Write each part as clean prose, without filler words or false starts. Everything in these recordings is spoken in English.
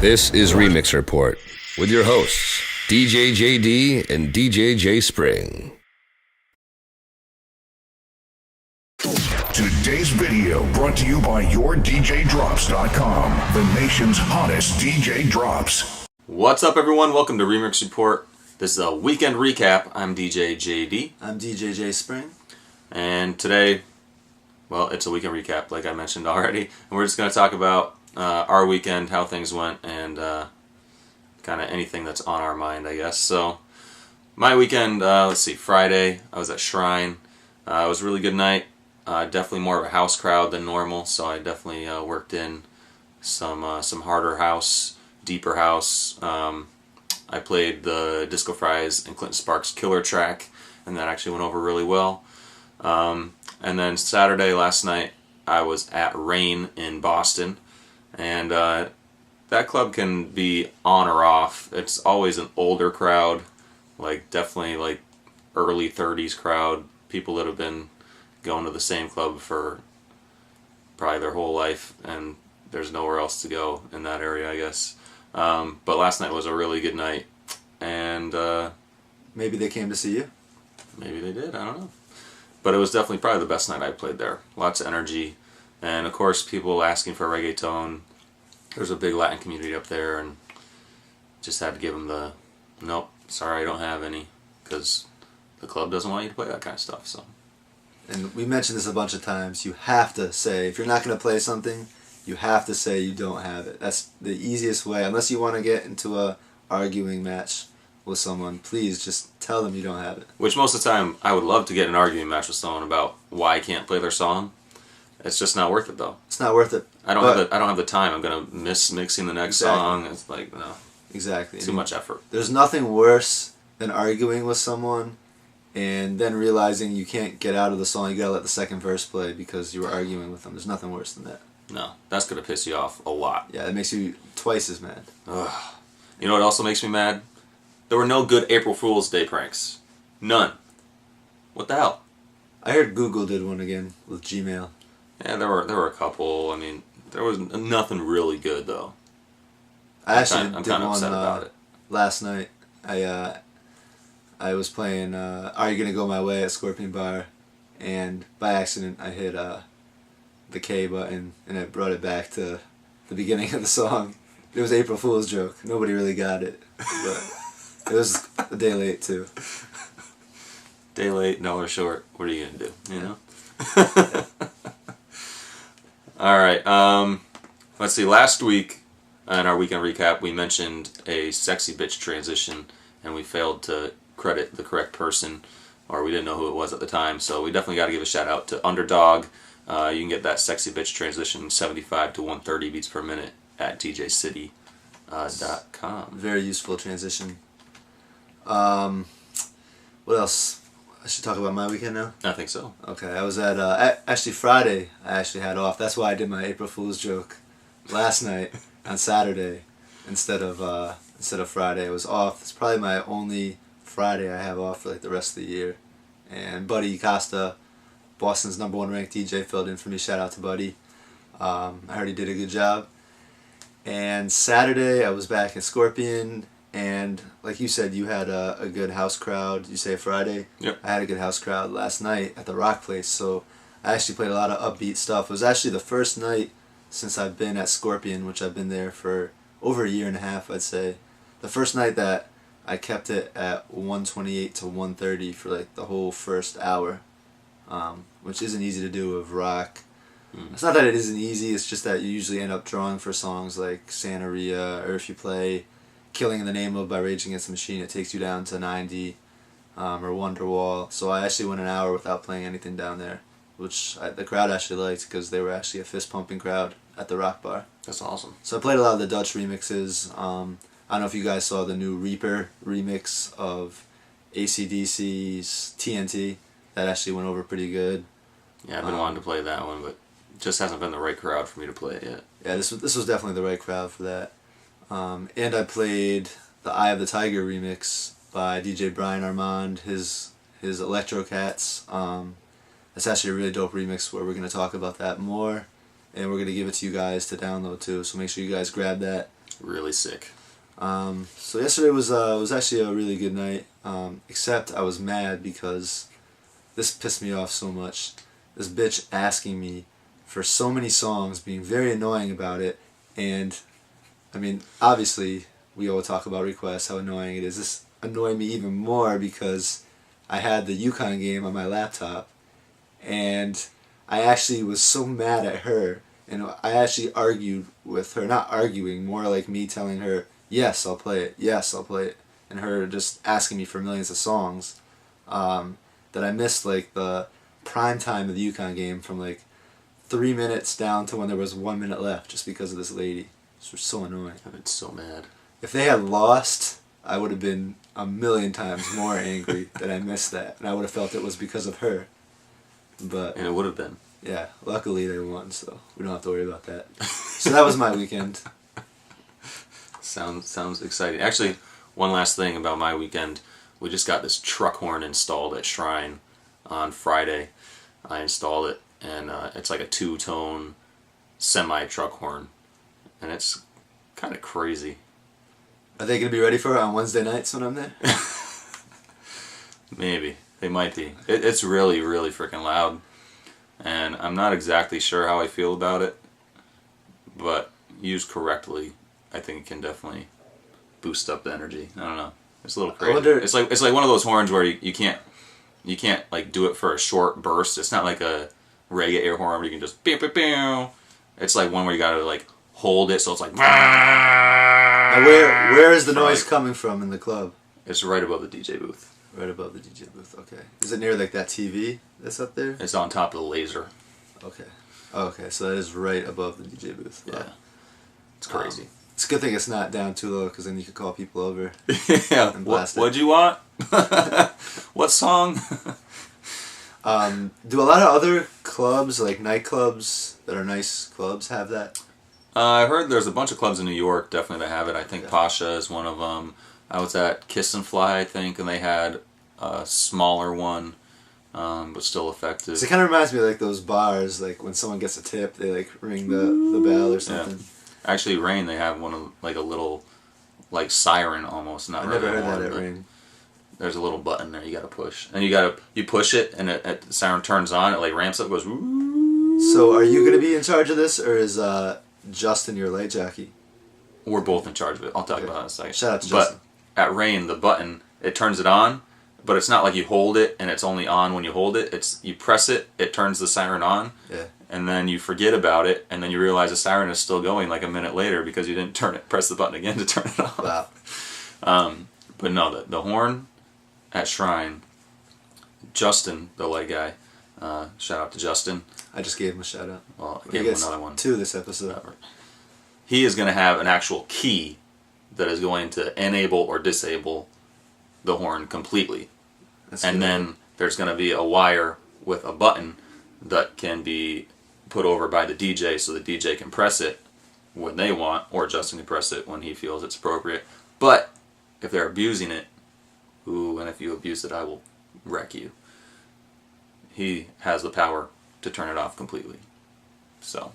This is Remix Report with your hosts, DJ JD and DJ J Spring. Today's video brought to you by YourDJDrops.com, the nation's hottest DJ drops. What's up, everyone? Welcome to Remix Report. This is a weekend recap. I'm DJ JD. I'm DJ J Spring. And today, well, it's a weekend recap, like I mentioned already. And we're just going to talk about our weekend, how things went, and kind of anything that's on our mind, I guess. So, my weekend, let's see, Friday, I was at Shrine. It was a really good night. Definitely more of a house crowd than normal, so I definitely worked in some harder house, deeper house. I played the Disco Fries and Clinton Sparks Killer track, and that actually went over really well. And then Saturday, last night, I was at Rain in Boston, and that club can be on or off. It's always an older crowd, like definitely like early 30s crowd, people that have been going to the same club for probably their whole life, and there's nowhere else to go in that area, I guess. But last night was a really good night, and maybe they came to see you. Maybe they did, I don't know. But it was definitely probably the best night I played there. Lots of energy, and of course people asking for reggaeton. There's a big Latin community up there, and just had to give them the, nope, sorry I don't have any, because the club doesn't want you to play that kind of stuff, so. And we mentioned this a bunch of times, you have to say, if you're not going to play something, you have to say you don't have it. That's the easiest way, unless you want to get into a arguing match with someone, please just tell them you don't have it. Which most of the time, I would love to get an arguing match with someone about why I can't play their song. It's just not worth it, though. It's not worth it. I don't have the time. I'm gonna miss mixing the next song. It's like, no. Exactly. Too much effort. There's nothing worse than arguing with someone and then realizing you can't get out of the song. You gotta let the second verse play because you were arguing with them. There's nothing worse than that. No, that's gonna piss you off a lot. Yeah, it makes you twice as mad. Ugh. You know what also makes me mad? There were no good April Fool's Day pranks. None. What the hell? I heard Google did one again with Gmail. Yeah, there were a couple. I mean, there was nothing really good though. I actually I'm did kind of one upset about it. Last night. I was playing Are You Gonna Go My Way at Scorpion Bar, and by accident I hit the K button, and it brought it back to the beginning of the song. It was April Fool's joke. Nobody really got it, but it was a day late too. Day late, dollar short. What are you gonna do? You know. Yeah. All right. Let's see. Last week, in our weekend recap, we mentioned a sexy bitch transition, and we failed to credit the correct person, or we didn't know who it was at the time. So we definitely got to give a shout out to Underdog. You can get that sexy bitch transition 75 to 130 beats per minute at djcity.com. Very useful transition. What else? I should talk about my weekend now? I think so. Okay, I was at, actually Friday, I actually had off. That's why I did my April Fool's joke last night on Saturday instead of Friday. I was off. It's probably my only Friday I have off for like the rest of the year. And Buddy Costa, Boston's #1 ranked DJ, filled in for me. Shout out to Buddy. I heard he did a good job. And Saturday I was back at Scorpion. And like you said, you had a good house crowd. You say Friday? Yep. I had a good house crowd last night at the Rock Place. So I actually played a lot of upbeat stuff. It was actually the first night since I've been at Scorpion, which I've been there for over a year and a half, I'd say. The first night that I kept it at 128 to 130 for like the whole first hour, which isn't easy to do with rock. It's not that it isn't easy, it's just that you usually end up drawing for songs like Santeria, or if you play Killing in the Name of by Rage Against the Machine, it takes you down to 90, or Wonderwall. So I actually went an hour without playing anything down there, which the crowd actually liked because they were actually a fist-pumping crowd at the Rock Bar. That's awesome. So I played a lot of the Dutch remixes. I don't know if you guys saw the new Reaper remix of AC/DC's TNT. That actually went over pretty good. Yeah, I've been wanting to play that one, but it just hasn't been the right crowd for me to play it yet. Yeah, this was definitely the right crowd for that. And I played the Eye of the Tiger remix by DJ Brian Armand, his Electro Cats. That's actually a really dope remix where we're going to talk about that more, and we're going to give it to you guys to download too, so make sure you guys grab that. Really sick. So yesterday was actually a really good night. Except I was mad because this pissed me off so much. This bitch asking me for so many songs, being very annoying about it, and I mean, obviously, we all talk about requests, how annoying it is. This annoyed me even more because I had the Yukon game on my laptop, and I actually was so mad at her, and I actually argued with her, not arguing, more like me telling her, yes, I'll play it, yes, I'll play it, and her just asking me for millions of songs, that I missed, like, the prime time of the Yukon game from, like, 3 minutes down to when there was 1 minute left just because of this lady. This was so annoying. I've been so mad. If they had lost, I would have been a million times more angry that I missed that, and I would have felt it was because of her. But And it would have been. yeah, luckily they won, so we don't have to worry about that. So that was my weekend. Sounds exciting. Actually, one last thing about my weekend. We just got this truck horn installed at Shrine on Friday. I installed it, and it's like a 2-tone semi-truck horn. And it's kind of crazy. Are they going to be ready for it on Wednesday nights when I'm there? Maybe. They might be. It's really, really freaking loud. And I'm not exactly sure how I feel about it. But used correctly, I think it can definitely boost up the energy. I don't know. It's a little crazy. It's like one of those horns where you can't like do it for a short burst. It's not like a reggae air horn where you can just pew pew pew. It's like one where you gotta like hold it so it's like. Now where is the noise coming from in the club? It's right above the DJ booth. Right above the DJ booth. Okay. Is it near like that TV that's up there? It's on top of the laser. Okay. Okay, so that is right above the DJ booth. Yeah. It's crazy. It's a good thing it's not down too low because then you could call people over. Yeah. And blast What'd you want? What song? Do a lot of other clubs, like nightclubs that are nice clubs, have that? I heard there's a bunch of clubs in New York definitely that have it. I think Pasha is one of them. I was at Kiss and Fly, I think, and they had a smaller one, but still effective. So it kind of reminds me of like those bars, like when someone gets a tip, they like ring the bell or something. Yeah. Actually, Rain, they have one of like a little like siren almost. Not I really never heard horn, that at but Ring. There's a little button there you gotta push, and you push it, and the siren turns on. It like ramps up, goes. Woo. So are you gonna be in charge of this, or is Justin your light jockey? We're both in charge of it. I'll talk about that in a second. Shout out to Justin. But at Rain, the button, it turns it on, but it's not like you hold it and it's only on when you hold it. It's you press it, it turns the siren on, and then you forget about it, and then you realize the siren is still going like a minute later because you didn't press the button again to turn it off. Wow. But no, the horn at Shrine, Justin, the light guy, shout out to Justin. I just gave him a shout out. Well, I gave him another one. 2 this episode. He is going to have an actual key that is going to enable or disable the horn completely. And then there's going to be a wire with a button that can be put over by the DJ so the DJ can press it when they want, or Justin can press it when he feels it's appropriate. But if they're abusing it, and if you abuse it, I will wreck you. He has the power to turn it off completely. So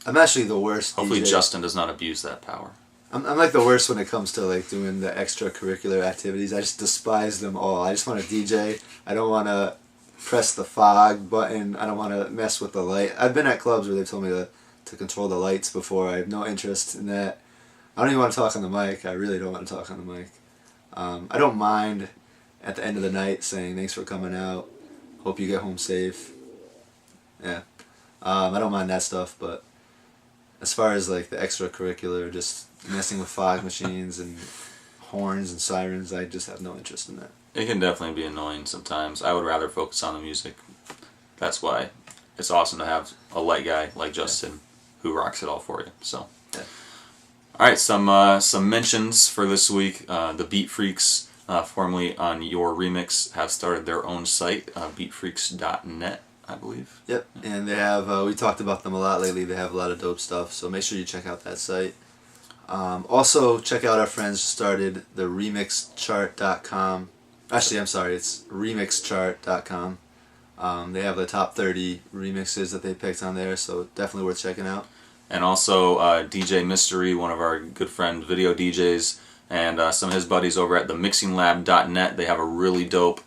I'm actually the worst. hopefully DJ. Justin does not abuse that power. I'm like the worst when it comes to like doing the extracurricular activities. I just despise them all. I just want to DJ. I don't want to press the fog button. I don't want to mess with the light. I've been at clubs where they've told me to control the lights before. I have no interest in that. I don't even want to talk on the mic. I really don't want to talk on the mic. I don't mind at the end of the night saying thanks for coming out. Hope you get home safe. Yeah. I don't mind that stuff, but as far as like the extracurricular, just messing with fog machines and horns and sirens, I just have no interest in that. It can definitely be annoying sometimes. I would rather focus on the music. That's why it's awesome to have a light guy like Justin who rocks it all for you. So, yeah. All right, some mentions for this week. The Beat Freaks, formerly on Your Remix, have started their own site, beatfreaks.net, I believe. Yep, and they have, we talked about them a lot lately. They have a lot of dope stuff, so make sure you check out that site. Also, check out our friends who started the remixchart.com. Actually, I'm sorry, it's remixchart.com. They have the top 30 remixes that they picked on there, so definitely worth checking out. And also DJ Mystery, one of our good friend video DJs, and some of his buddies over at themixinglab.net. They have a really dope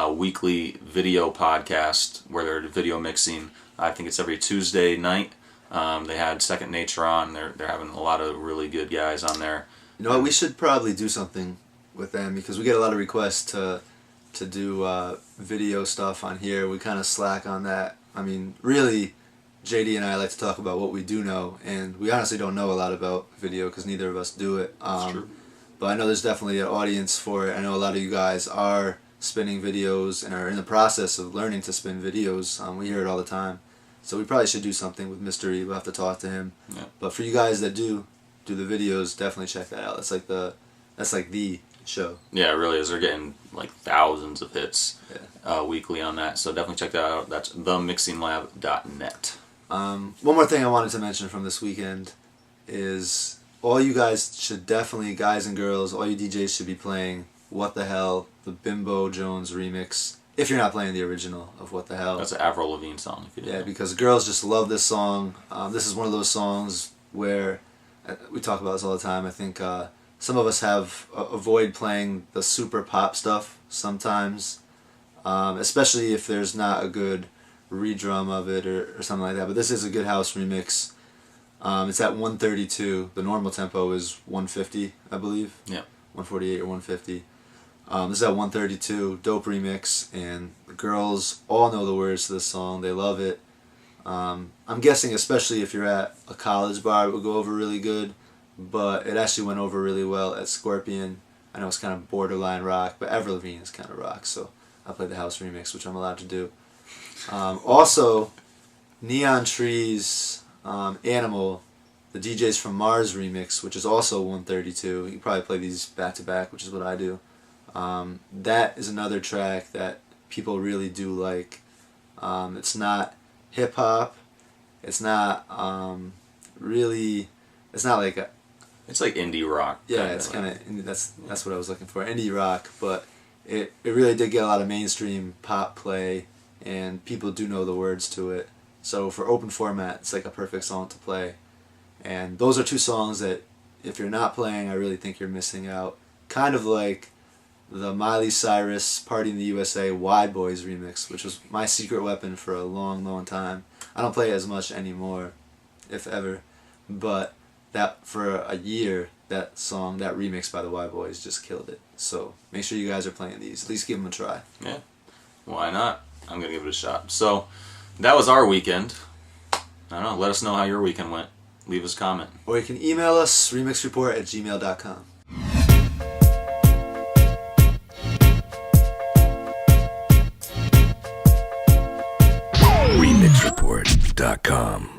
weekly video podcast where they're video mixing. I think it's every Tuesday night. They had Second Nature on. They're having a lot of really good guys on there. You know what? We should probably do something with them because we get a lot of requests to do video stuff on here. We kind of slack on that. I mean, really, JD and I like to talk about what we do know, and we honestly don't know a lot about video because neither of us do it. That's true. But I know there's definitely an audience for it. I know a lot of you guys are spinning videos and are in the process of learning to spin videos. We hear it all the time. So we probably should do something with Mystery. We'll have to talk to him. Yeah. But for you guys that do the videos, definitely check that out. That's like the show. Yeah, it really is. They're getting like thousands of hits weekly on that. So definitely check that out. That's themixinglab.net. One more thing I wanted to mention from this weekend is all you guys should definitely, guys and girls, all you DJs should be playing What the Hell, the Bimbo Jones remix. If you're not playing the original of What the Hell. That's an Avril Lavigne song. If you didn't know. Because girls just love this song. This is one of those songs where we talk about this all the time. I think some of us have avoid playing the super pop stuff sometimes, especially if there's not a good redrum of it or something like that. But this is a good house remix. It's at 132. The normal tempo is 150, I believe. Yeah. 148 or 150. This is at 132, dope remix, and the girls all know the words to this song. They love it. I'm guessing, especially if you're at a college bar, it would go over really good, but it actually went over really well at Scorpion. I know it's kind of borderline rock, but Avril Lavigne is kind of rock, so I played the house remix, which I'm allowed to do. Also, Neon Trees, Animal, the DJs from Mars remix, which is also 132. You can probably play these back to back, which is what I do. That is another track that people really do like. It's not hip hop. It's not really. It's not like a. It's like indie rock. Yeah, it's kind of. That's what I was looking for. Indie rock, but it really did get a lot of mainstream pop play, and people do know the words to it. So for open format, it's like a perfect song to play. And those are two songs that, if you're not playing, I really think you're missing out. Kind of like the Miley Cyrus Party in the USA Wide Boys remix, which was my secret weapon for a long, long time. I don't play it as much anymore, if ever, but that for a year, that song, that remix by the Wide Boys just killed it. So make sure you guys are playing these. At least give them a try. Yeah, why not? I'm gonna give it a shot. So that was our weekend. I don't know. Let us know how your weekend went. Leave us a comment. Or you can email us, remixreport@gmail.com. Remixreport.com